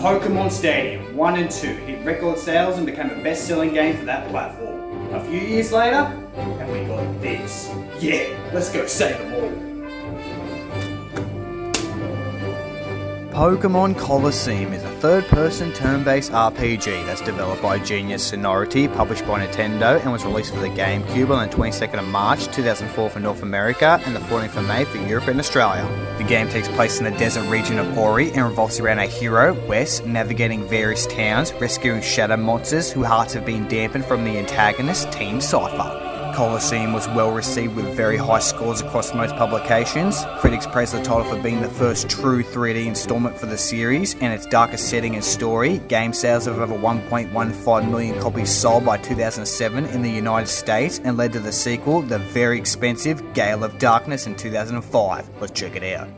Pokémon Stadium 1 and 2 hit record sales and became a best-selling game for that platform. A few years later, and we got this. Yeah, let's go save them all. Pokémon Colosseum is a third-person turn-based RPG that's developed by Genius Sonority, published by Nintendo, and was released for the GameCube on the 22nd of March 2004 for North America and the 14th of May for Europe and Australia. The game takes place in the desert region of Ori and revolves around a hero, Wes, navigating various towns, rescuing shadow monsters whose hearts have been dampened from the antagonist, Team Cypher. Colosseum was well received with very high scores across most publications. Critics praised the title for being the first true 3D installment for the series, and its darkest setting and story. Game sales of over 1.15 million copies sold by 2007 in the United States and led to the sequel, the very expensive Gale of Darkness in 2005. Let's check it out.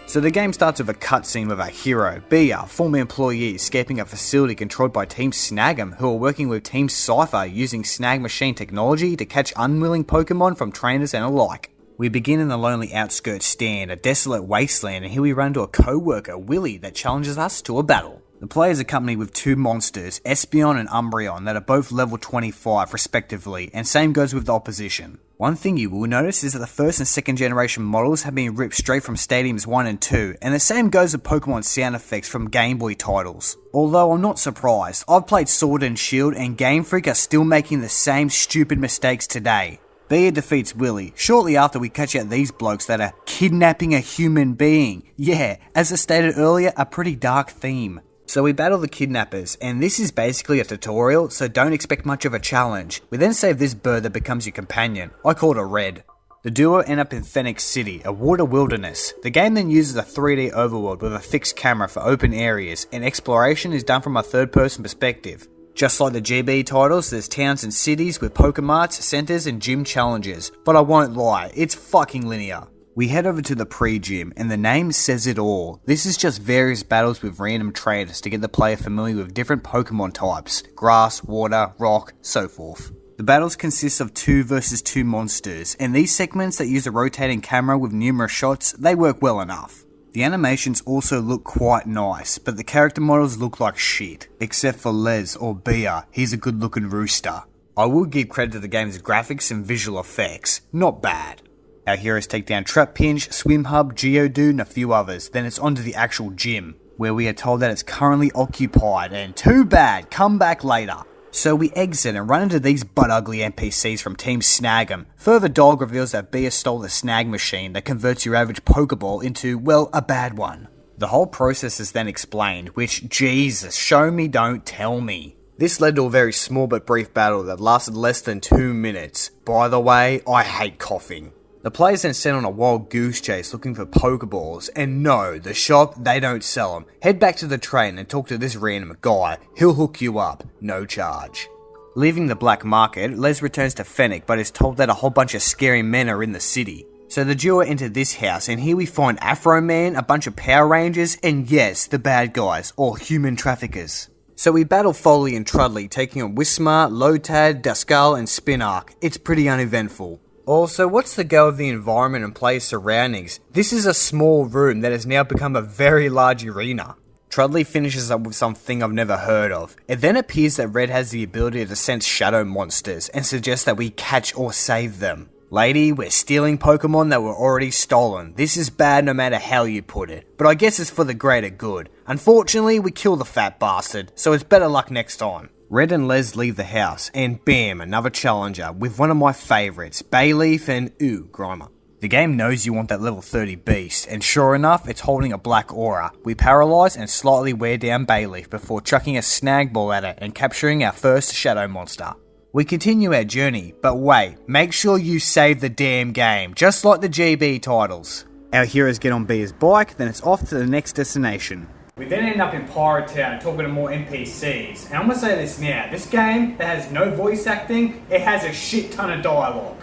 So the game starts with a cutscene with our hero, Bia, former employee, escaping a facility controlled by Team Snag'em, who are working with Team Cypher using snag machine technology to catch unwilling Pokemon from trainers and alike. We begin in the lonely outskirts stand, a desolate wasteland, and here we run into a co-worker, Willy, that challenges us to a battle. The player is accompanied with two monsters, Espeon and Umbreon, that are both level 25 respectively, and same goes with the opposition. One thing you will notice is that the first and second generation models have been ripped straight from Stadiums 1 and 2, and the same goes with Pokemon sound effects from Game Boy titles. Although I'm not surprised, I've played Sword and Shield and Game Freak are still making the same stupid mistakes today. Bia defeats Willy, shortly after we catch out these blokes that are kidnapping a human being. Yeah, as I stated earlier, a pretty dark theme. So we battle the kidnappers, and this is basically a tutorial, so don't expect much of a challenge. We then save this bird that becomes your companion. I call it a Red. The duo end up in Phoenix City, a water wilderness. The game then uses a 3D overworld with a fixed camera for open areas, and exploration is done from a third-person perspective. Just like the GB titles, there's towns and cities with Pokemarts, centers, and gym challenges. But I won't lie, it's fucking linear. We head over to the pre-gym, and the name says it all. This is just various battles with random trainers to get the player familiar with different Pokemon types, grass, water, rock, so forth. The battles consist of 2 versus 2 monsters, and these segments that use a rotating camera with numerous shots, they work well enough. The animations also look quite nice, but the character models look like shit, except for Les or Bia, he's a good looking rooster. I will give credit to the game's graphics and visual effects, not bad. Our heroes take down Trapinch, Swim Hub, Geodude and a few others, then it's on to the actual gym, where we are told that it's currently occupied and too bad, come back later. So we exit and run into these butt-ugly NPCs from Team Snag'em. Further dialogue reveals that Bia stole the snag machine that converts your average Pokeball into, well, a bad one. The whole process is then explained, which, Jesus, show me, don't tell me. This led to a very small but brief battle that lasted less than 2 minutes. By the way, I hate coughing. The players then sent on a wild goose chase looking for Pokeballs, and no, the shop, they don't sell them. Head back to the train and talk to this random guy, he'll hook you up, no charge. Leaving the black market, Les returns to Fennec but is told that a whole bunch of scary men are in the city. So the duo enter this house, and here we find Afro Man, a bunch of Power Rangers, and yes, the bad guys, or human traffickers. So we battle Foley and Trudley, taking on Whismar, Lotad, Duskull and Spinark. It's pretty uneventful. Also, what's the go of the environment and player's surroundings? This is a small room that has now become a very large arena. Trudley finishes up with something I've never heard of. It then appears that Red has the ability to sense shadow monsters and suggests that we catch or save them. Lady, we're stealing Pokemon that were already stolen. This is bad no matter how you put it, but I guess it's for the greater good. Unfortunately, we kill the fat bastard, so it's better luck next time. Red and Les leave the house, and bam, another challenger, with one of my favourites, Bayleaf and Grimer. The game knows you want that level 30 beast, and sure enough, it's holding a black aura. We paralyse and slightly wear down Bayleaf before chucking a snag ball at it and capturing our first shadow monster. We continue our journey, but wait, make sure you save the damn game, just like the GB titles. Our heroes get on Bia's bike, then it's off to the next destination. We then end up in Pirate Town talking to more NPCs. And I'm going to say this now, this game that has no voice acting, it has a shit ton of dialogue.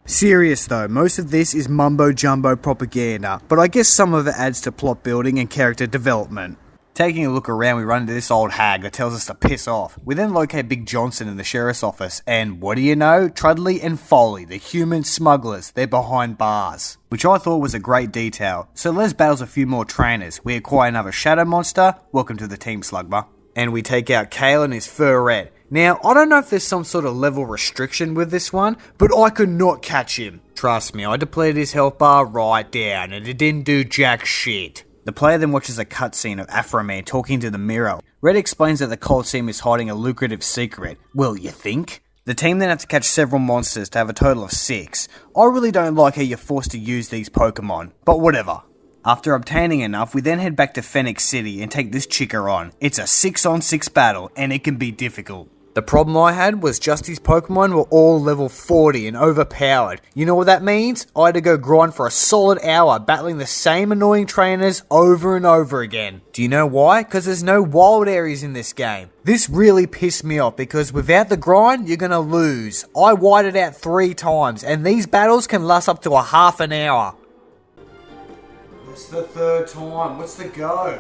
Serious though, most of this is mumbo jumbo propaganda, but I guess some of it adds to plot building and character development. Taking a look around, we run into this old hag that tells us to piss off. We then locate Big Johnson in the sheriff's office, and what do you know? Trudley and Foley, the human smugglers, they're behind bars. Which I thought was a great detail. So Les battles a few more trainers. We acquire another shadow monster. Welcome to the team, Slugma. And we take out Kale and his furret. Now, I don't know if there's some sort of level restriction with this one, but I could not catch him. Trust me, I depleted his health bar right down, and it didn't do jack shit. The player then watches a cutscene of Afro Man talking to the mirror. Red explains that the Colosseum is hiding a lucrative secret. Well, you think? The team then have to catch several monsters to have a total of 6. I really don't like how you're forced to use these Pokemon, but whatever. After obtaining enough, we then head back to Phoenix City and take this chicker on. It's a 6-on-6 battle, and it can be difficult. The problem I had was just these Pokemon were all level 40 and overpowered. You know what that means? I had to go grind for a solid hour battling the same annoying trainers over and over again. Do you know why? Because there's no wild areas in this game. This really pissed me off because without the grind, you're gonna lose. I whited out 3 times and these battles can last up to a half an hour. It's the 3rd time. What's the go?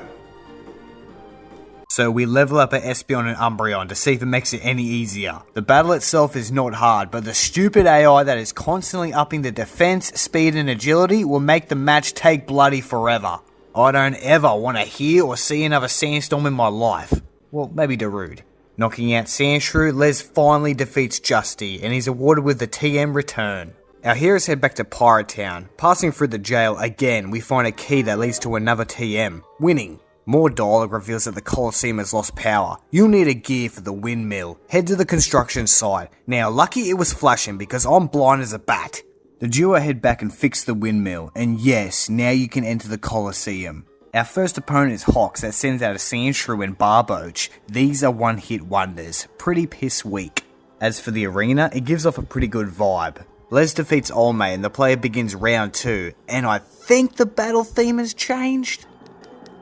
So we level up at Espeon and Umbreon to see if it makes it any easier. The battle itself is not hard, but the stupid AI that is constantly upping the defense, speed and agility will make the match take bloody forever. I don't ever want to hear or see another Sandstorm in my life. Well, maybe Darude. Knocking out Sandshrew, Les finally defeats Justy and he's awarded with the TM return. Our heroes head back to Pirate Town. Passing through the jail again, we find a key that leads to another TM. Winning. More dialogue reveals that the Colosseum has lost power. You'll need a gear for the windmill. Head to the construction site. Now, lucky it was flashing because I'm blind as a bat. The duo head back and fix the windmill, and yes, now you can enter the Colosseum. Our first opponent is Hox that sends out a Sandshrew and Barboach. These are one-hit wonders. Pretty piss weak. As for the arena, it gives off a pretty good vibe. Les defeats Olmay and the player begins round 2, and I think the battle theme has changed.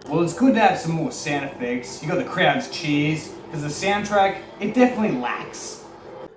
Well, it's good to have some more sound effects. You got the crowd's cheers, because the soundtrack, it definitely lacks.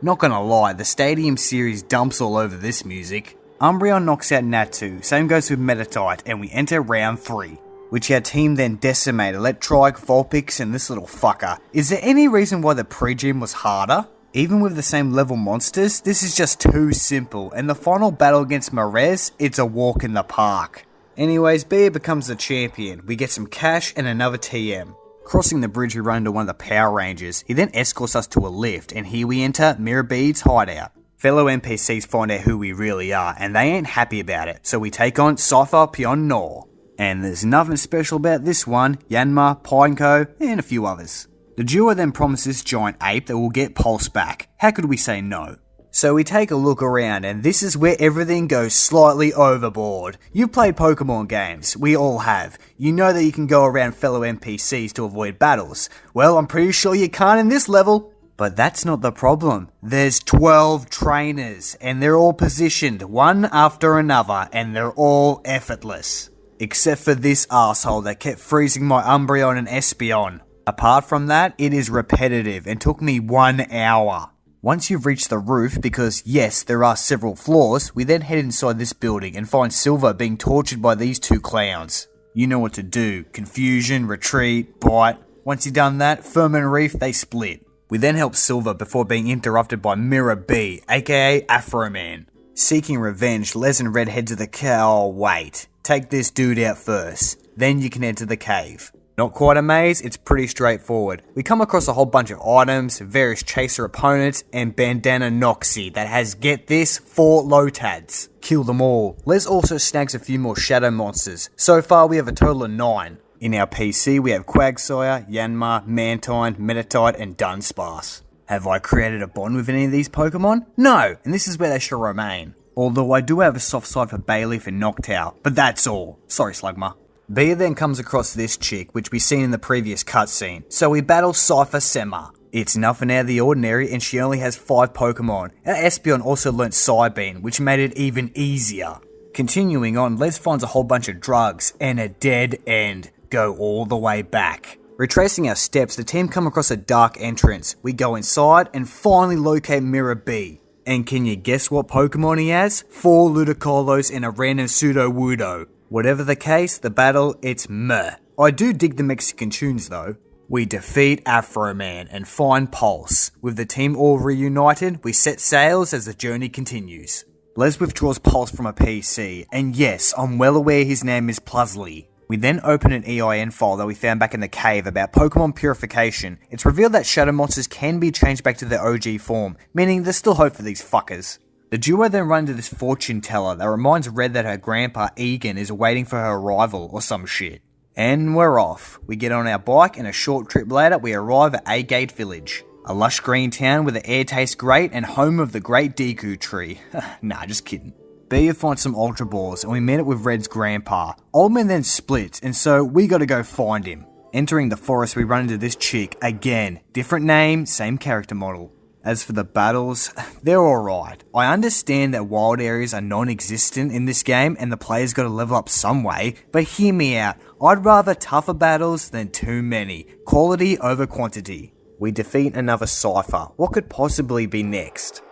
Not gonna lie, the Stadium series dumps all over this music. Umbreon knocks out Natu, same goes with Meditite, and we enter round 3, which our team then decimate Electrike, Vulpix, and this little fucker. Is there any reason why the pre-gym was harder? Even with the same level monsters, this is just too simple, and the final battle against Marez, it's a walk in the park. Anyways, Beer becomes the champion. We get some cash and another TM. Crossing the bridge, we run into one of the Power Rangers. He then escorts us to a lift, and here we enter Mirabed's hideout. Fellow NPCs find out who we really are, and they ain't happy about it, so we take on Cypher Pion Nor. And there's nothing special about this one, Yanma, Pineco, and a few others. The duo then promises Giant Ape that we'll get Pulse back. How could we say no? So we take a look around, and this is where everything goes slightly overboard. You've played Pokemon games, we all have. You know that you can go around fellow NPCs to avoid battles. Well, I'm pretty sure you can't in this level. But that's not the problem. There's 12 trainers, and they're all positioned one after another, and they're all effortless. Except for this asshole that kept freezing my Umbreon and Espeon. Apart from that, it is repetitive and took me 1 hour. Once you've reached the roof, because yes, there are several floors, we then head inside this building and find Silver being tortured by these 2 clowns. You know what to do. Confusion, retreat, bite. Once you've done that, Firm and Reef, they split. We then help Silver before being interrupted by Mirror B, aka Afro Man. Seeking revenge, Les and Red head to the oh wait. Take this dude out first. Then you can enter the cave. Not quite a maze, it's pretty straightforward. We come across a whole bunch of items, various chaser opponents, and Bandana Noxie that has, get this, 4 Lotads. Kill them all. Les also snags a few more shadow monsters. So far we have a total of 9. In our PC we have Quagsire, Yanma, Mantine, Meditite, and Dunsparce. Have I created a bond with any of these Pokemon? No, and this is where they shall remain. Although I do have a soft side for Bayleaf and Noctowl, but that's all. Sorry Slugma. Bea then comes across this chick, which we've seen in the previous cutscene, so we battle Cypher Sema. It's nothing out of the ordinary, and she only has 5 Pokemon. Our Espeon also learnt Psybeam, which made it even easier. Continuing on, Les finds a whole bunch of drugs, and a dead end. Go all the way back. Retracing our steps, the team come across a dark entrance. We go inside, and finally locate Mirror B. And can you guess what Pokemon he has? 4 Ludicolo and a random Pseudo-Wudo. Whatever the case, the battle, it's meh. I do dig the Mexican tunes though. We defeat Afro Man and find Pulse. With the team all reunited, we set sails as the journey continues. Les withdraws Pulse from a PC, and yes, I'm well aware his name is Plusley. We then open an EIN file that we found back in the cave about Pokemon purification. It's revealed that Shadow Monsters can be changed back to their OG form, meaning there's still hope for these fuckers. The duo then run into this fortune teller that reminds Red that her grandpa Egan is waiting for her arrival or some shit. And we're off. We get on our bike and a short trip later we arrive at A-Gate Village. A lush green town where the air tastes great and home of the great Deku tree. Nah, just kidding. Bea finds some Ultra Balls and we meet it with Red's grandpa. Old Man then splits and so we gotta go find him. Entering the forest we run into this chick again. Different name, same character model. As for the battles, they're alright. I understand that wild areas are non-existent in this game and the player's gotta level up some way, but hear me out. I'd rather tougher battles than too many. Quality over quantity. We defeat another Cypher. What could possibly be next?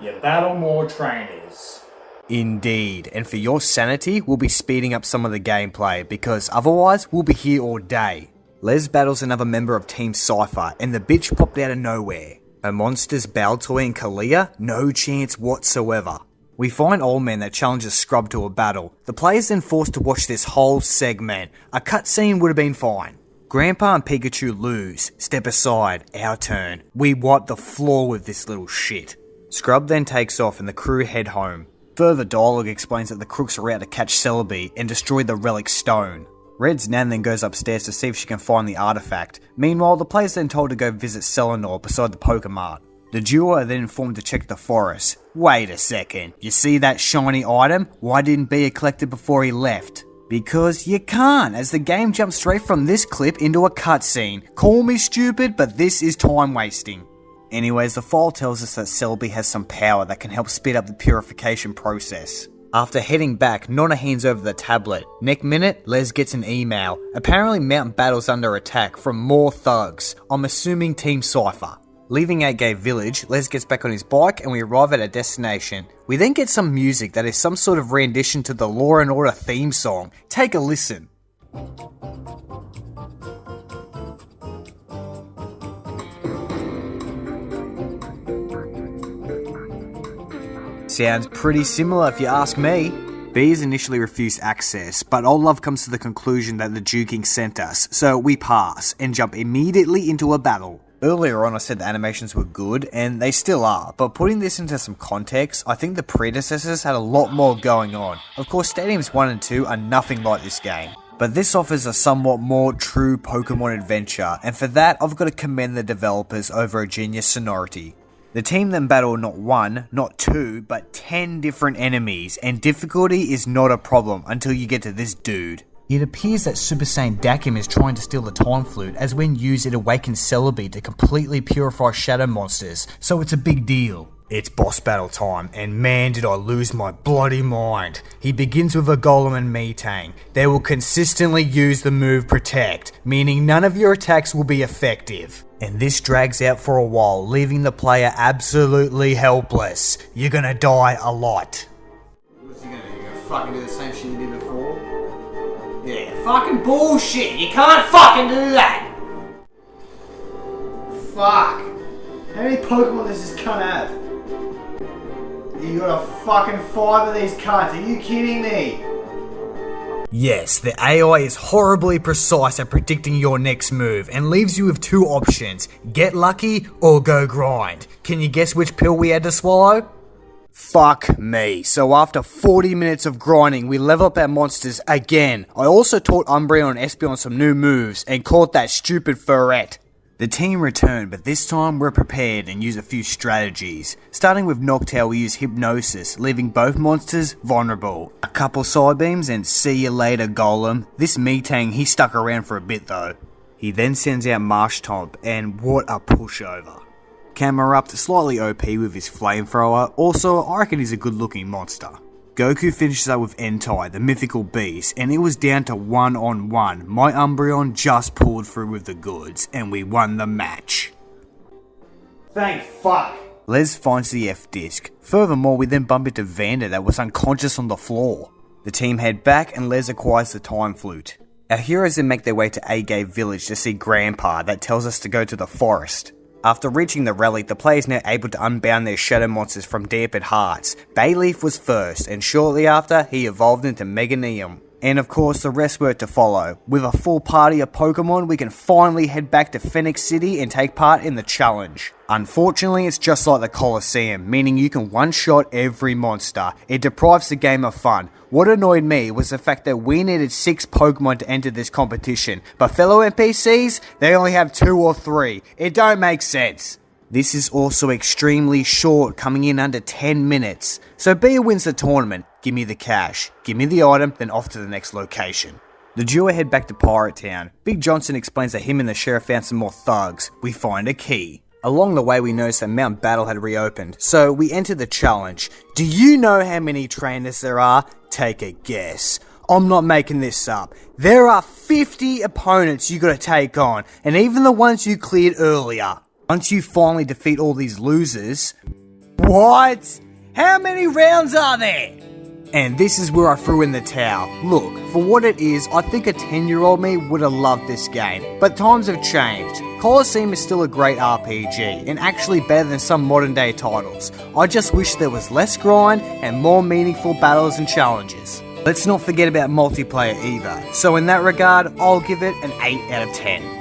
You battle more trainers. Indeed, and for your sanity, we'll be speeding up some of the gameplay, because otherwise, we'll be here all day. Les battles another member of Team Cypher, and the bitch popped out of nowhere. Her monsters Baltoy and Kalia? No chance whatsoever. We find Old Man that challenges Scrub to a battle. The player's then forced to watch this whole segment. A cutscene would have been fine. Grandpa and Pikachu lose. Step aside, our turn. We wipe the floor with this little shit. Scrub then takes off and the crew head home. Further dialogue explains that the crooks are out to catch Celebi and destroy the relic stone. Red's nan then goes upstairs to see if she can find the artifact. Meanwhile, the player's then told to go visit Selenor beside the Pokemart. The duo are then informed to check the forest. Wait a second, you see that shiny item? Why didn't Bea collect it before he left? Because you can't, as the game jumps straight from this clip into a cutscene. Call me stupid, but this is time wasting. Anyways, the file tells us that Celebi has some power that can help speed up the purification process. After heading back, Nonna hands over the tablet. Next minute, Les gets an email. Apparently Mountain Battle's under attack from more thugs. I'm assuming Team Cypher. Leaving 8-Gate Village, Les gets back on his bike and we arrive at a destination. We then get some music that is some sort of rendition to the Law and Order theme song. Take a listen. Sounds pretty similar if you ask me. Bees initially refused access, but Old Love comes to the conclusion that the Duking sent us, so we pass and jump immediately into a battle. Earlier on I said the animations were good, and they still are, but putting this into some context, I think the predecessors had a lot more going on. Of course, Stadiums 1 and 2 are nothing like this game, but this offers a somewhat more true Pokemon adventure, and for that I've got to commend the developers over a genius sonority. The team then battle not 1, not 2, but 10 different enemies, and difficulty is not a problem until you get to this dude. It appears that Super Saiyan Dakim is trying to steal the Time Flute, as when used it awakens Celebi to completely purify Shadow Monsters, so it's a big deal. It's boss battle time, and man did I lose my bloody mind. He begins with a Golem and Metang. They will consistently use the move Protect, meaning none of your attacks will be effective. And this drags out for a while, leaving the player absolutely helpless. You're gonna die a lot. What's he gonna do? You gonna fucking do the same shit you did before? Yeah, fucking bullshit! You can't fucking do that! Fuck! How many Pokemon does this cunt have? You got a fucking 5 of these cunts, are you kidding me? Yes, the AI is horribly precise at predicting your next move and leaves you with 2 options, get lucky or go grind. Can you guess which pill we had to swallow? Fuck me. So after 40 minutes of grinding, we level up our monsters again. I also taught Umbreon and Espeon some new moves and caught that stupid Ferret. The team returned, but this time we're prepared and use a few strategies. Starting with Noctowl, we use Hypnosis, leaving both monsters vulnerable. A couple side beams and see you later Golem. This Metang, he stuck around for a bit though. He then sends out Marshtomp, and what a pushover. Camerupt, slightly OP with his flamethrower, also I reckon he's a good looking monster. Goku finishes up with Entei, the mythical beast, and it was down to 1-on-1. My Umbreon just pulled through with the goods, and we won the match. Thank fuck. Les finds the F-Disc. Furthermore, we then bump into Vander that was unconscious on the floor. The team head back and Les acquires the Time Flute. Our heroes then make their way to Agave Village to see Grandpa that tells us to go to the forest. After reaching the relic, the player is now able to unbound their shadow monsters from dampened hearts. Bayleaf was first, and shortly after, he evolved into Meganium. And of course, the rest were to follow. With a full party of Pokemon, we can finally head back to Phoenix City and take part in the challenge. Unfortunately, it's just like the Colosseum, meaning you can one-shot every monster. It deprives the game of fun. What annoyed me was the fact that we needed 6 Pokemon to enter this competition, but fellow NPCs, they only have 2 or 3. It don't make sense. This is also extremely short, coming in under 10 minutes. So Bea wins the tournament, give me the cash, give me the item, then off to the next location. The duo head back to Pirate Town. Big Johnson explains that him and the sheriff found some more thugs. We find a key. Along the way we notice that Mount Battle had reopened, so we enter the challenge. Do you know how many trainers there are? Take a guess. I'm not making this up. There are 50 opponents you gotta take on, and even the ones you cleared earlier. Once you finally defeat all these losers... What? How many rounds are there? And this is where I threw in the towel. Look, for what it is, I think a 10-year-old me would have loved this game. But times have changed. Colosseum is still a great RPG, and actually better than some modern day titles. I just wish there was less grind and more meaningful battles and challenges. Let's not forget about multiplayer either. So in that regard, I'll give it an 8 out of 10.